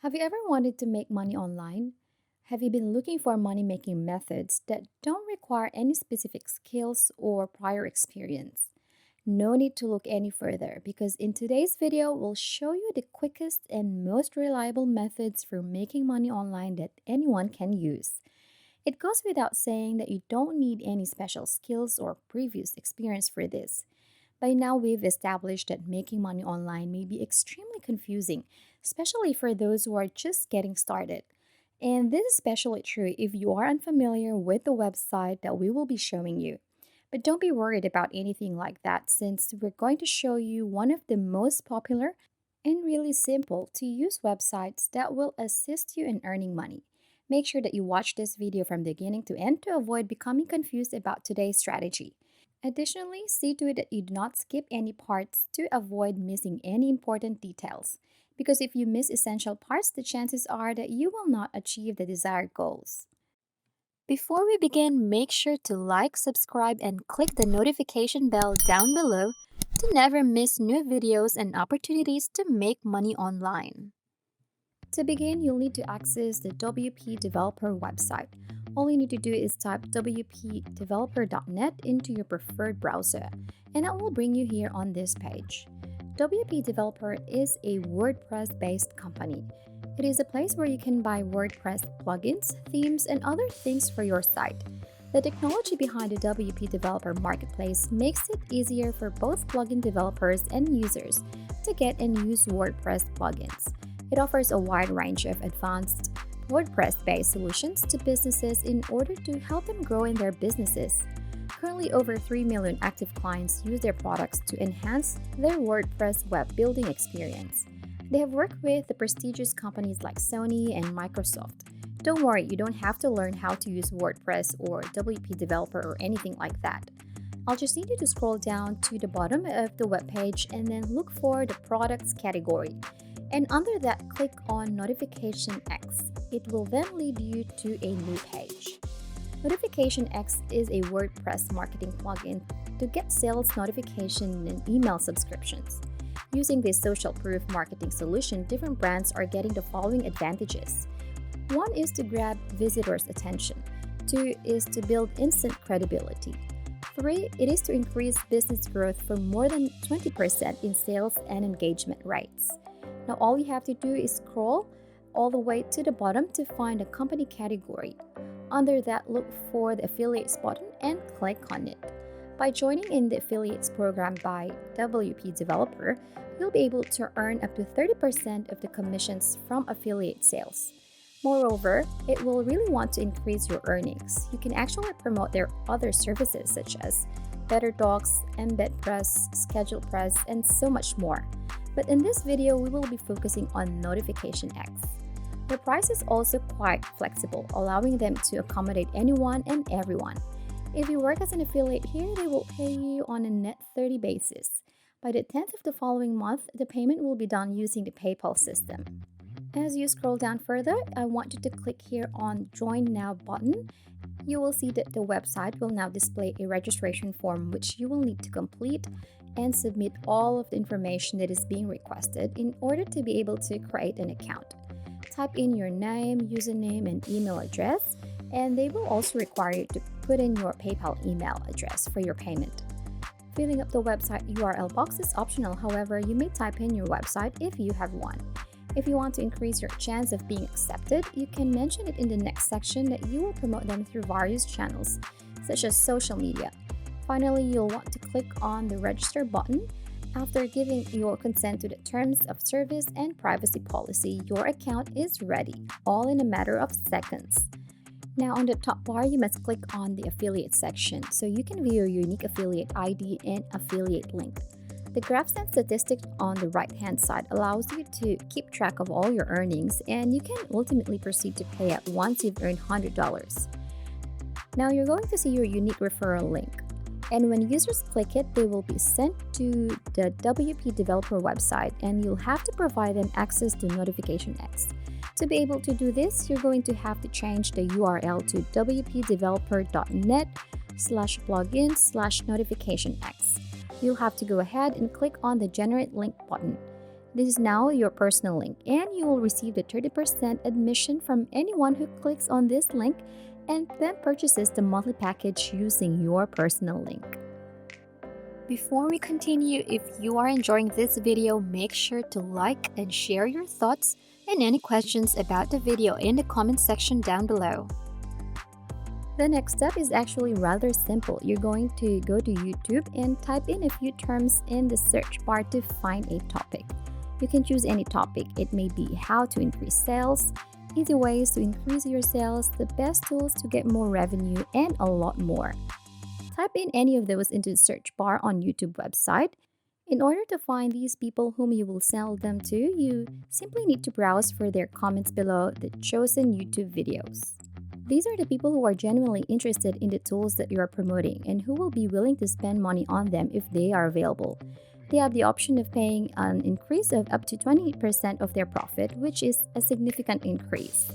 Have you ever wanted to make money online? Have you been looking for money making methods that don't require any specific skills or prior experience? No need to look any further because in today's video, we'll show you the quickest and most reliable methods for making money online that anyone can use. It goes without saying that you don't need any special skills or previous experience for this. By now, we've established that making money online may be extremely confusing, especially for those who are just getting started. And this is especially true if you are unfamiliar with the website that we will be showing you. But don't be worried about anything like that since we're going to show you one of the most popular and really simple to use websites that will assist you in earning money. Make sure that you watch this video from beginning to end to avoid becoming confused about today's strategy. Additionally, see to it that you do not skip any parts to avoid missing any important details. Because if you miss essential parts, the chances are that you will not achieve the desired goals. Before we begin, make sure to like, subscribe, and click the notification bell down below to never miss new videos and opportunities to make money online. To begin, you'll need to access the WP Developer website. All you need to do is type wpdeveloper.net into your preferred browser, and that will bring you here on this page. WP Developer is a WordPress-based company. It is a place where you can buy WordPress plugins, themes, and other things for your site. The technology behind the WP Developer Marketplace makes it easier for both plugin developers and users to get and use WordPress plugins. It offers a wide range of advanced WordPress-based solutions to businesses in order to help them grow in their businesses. Currently, over 3 million active clients use their products to enhance their WordPress web building experience. They have worked with the prestigious companies like Sony and Microsoft. Don't worry, you don't have to learn how to use WordPress or WP Developer or anything like that. I'll just need you to scroll down to the bottom of the web page and then look for the products category. And under that, click on Notification X. It will then lead you to a new page. Notification X is a WordPress marketing plugin to get sales notification and email subscriptions. Using this social proof marketing solution, different brands are getting the following advantages. One is to grab visitors' attention. Two is to build instant credibility. Three, it is to increase business growth for more than 20% in sales and engagement rates. Now all you have to do is scroll all the way to the bottom to find a company category. Under that, look for the affiliates button and click on it. By joining in the affiliates program by WP Developer, you'll be able to earn up to 30% of the commissions from affiliate sales. Moreover, it will really want to increase your earnings. You can actually promote their other services such as Better Docs, Embed Press, Schedule Press, and so much more. But in this video, we will be focusing on Notification X. The price is also quite flexible, allowing them to accommodate anyone and everyone. If you work as an affiliate here, they will pay you on a net 30 basis. By the 10th of the following month, the payment will be done using the PayPal system. As you scroll down further, I want you to click here on Join Now button. You will see that the website will now display a registration form which you will need to complete and submit all of the information that is being requested in order to be able to create an account. Type in your name, username, and email address, and they will also require you to put in your PayPal email address for your payment. Filling up the website URL box is optional, however, you may type in your website if you have one. If you want to increase your chance of being accepted, you can mention it in the next section that you will promote them through various channels, such as social media. Finally, you'll want to click on the Register button. After giving your consent to the terms of service and privacy policy, your account is ready, all in a matter of seconds. Now on the top bar, you must click on the affiliate section so you can view your unique affiliate ID and affiliate link. The graphs and statistics on the right-hand side allows you to keep track of all your earnings, and you can ultimately proceed to pay out once you've earned $100. Now you're going to see your unique referral link. And when users click it, they will be sent to the WP Developer website, and you'll have to provide them access to Notification X. To be able to do this, you're going to have to change the URL to wpdeveloper.net/plugin/notificationx. You'll have to go ahead and click on the Generate Link button. This is now your personal link, and you will receive the 30% admission from anyone who clicks on this link and then purchases the monthly package using your personal link. Before we continue, if you are enjoying this video, make sure to like and share your thoughts and any questions about the video in the comment section down below. The next step is actually rather simple. You're going to go to YouTube and type in a few terms in the search bar to find a topic. You can choose any topic. It may be how to increase sales, easy ways to increase your sales, the best tools to get more revenue, and a lot more. Type in any of those into the search bar on YouTube website. In order to find these people whom you will sell them to, you simply need to browse for their comments below the chosen YouTube videos. These are the people who are genuinely interested in the tools that you are promoting and who will be willing to spend money on them if they are available. They have the option of paying an increase of up to 28% of their profit, which is a significant increase.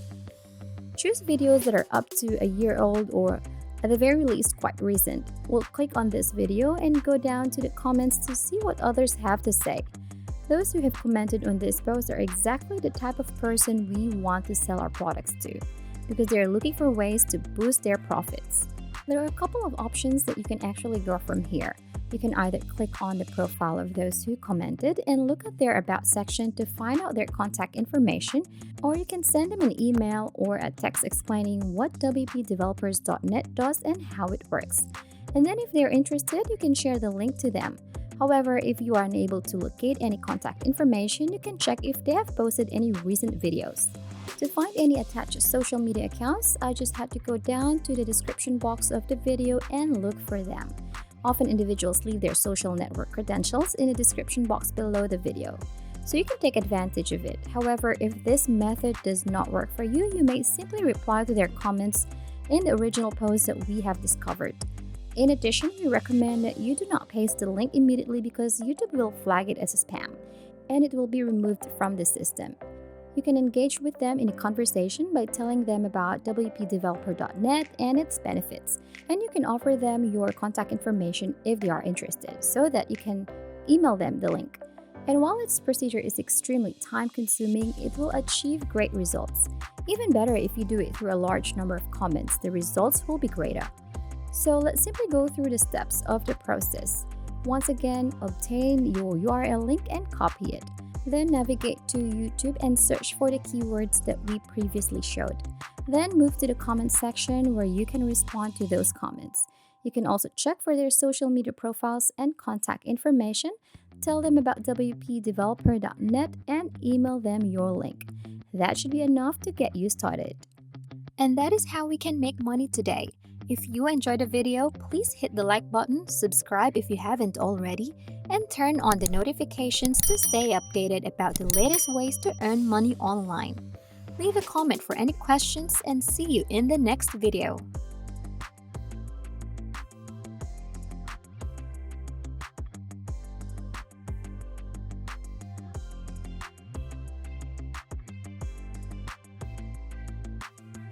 Choose videos that are up to a year old or at the very least quite recent. We'll click on this video and go down to the comments to see what others have to say. Those who have commented on this post are exactly the type of person we want to sell our products to, because they are looking for ways to boost their profits. There are a couple of options that you can actually go from here. You can either click on the profile of those who commented and look at their About section to find out their contact information, or you can send them an email or a text explaining what wpdevelopers.net does and how it works. And then if they're interested, you can share the link to them. However, if you are unable to locate any contact information, you can check if they have posted any recent videos. To find any attached social media accounts, I just had to go down to the description box of the video and look for them. Often individuals leave their social network credentials in the description box below the video, so you can take advantage of it. However, if this method does not work for you, you may simply reply to their comments in the original post that we have discovered. In addition, we recommend that you do not paste the link immediately because YouTube will flag it as a spam, and it will be removed from the system. You can engage with them in a conversation by telling them about wpdeveloper.net and its benefits, and you can offer them your contact information if they are interested, so that you can email them the link. And while its procedure is extremely time-consuming, it will achieve great results. Even better if you do it through a large number of comments, the results will be greater. So let's simply go through the steps of the process. Once again, obtain your URL link and copy it. Then navigate to YouTube and search for the keywords that we previously showed. Then move to the comment section where you can respond to those comments. You can also check for their social media profiles and contact information, tell them about wpdeveloper.net, and email them your link. That should be enough to get you started. And that is how we can make money today. If you enjoyed the video, please hit the like button, subscribe if you haven't already, and turn on the notifications to stay updated about the latest ways to earn money online. Leave a comment for any questions and see you in the next video.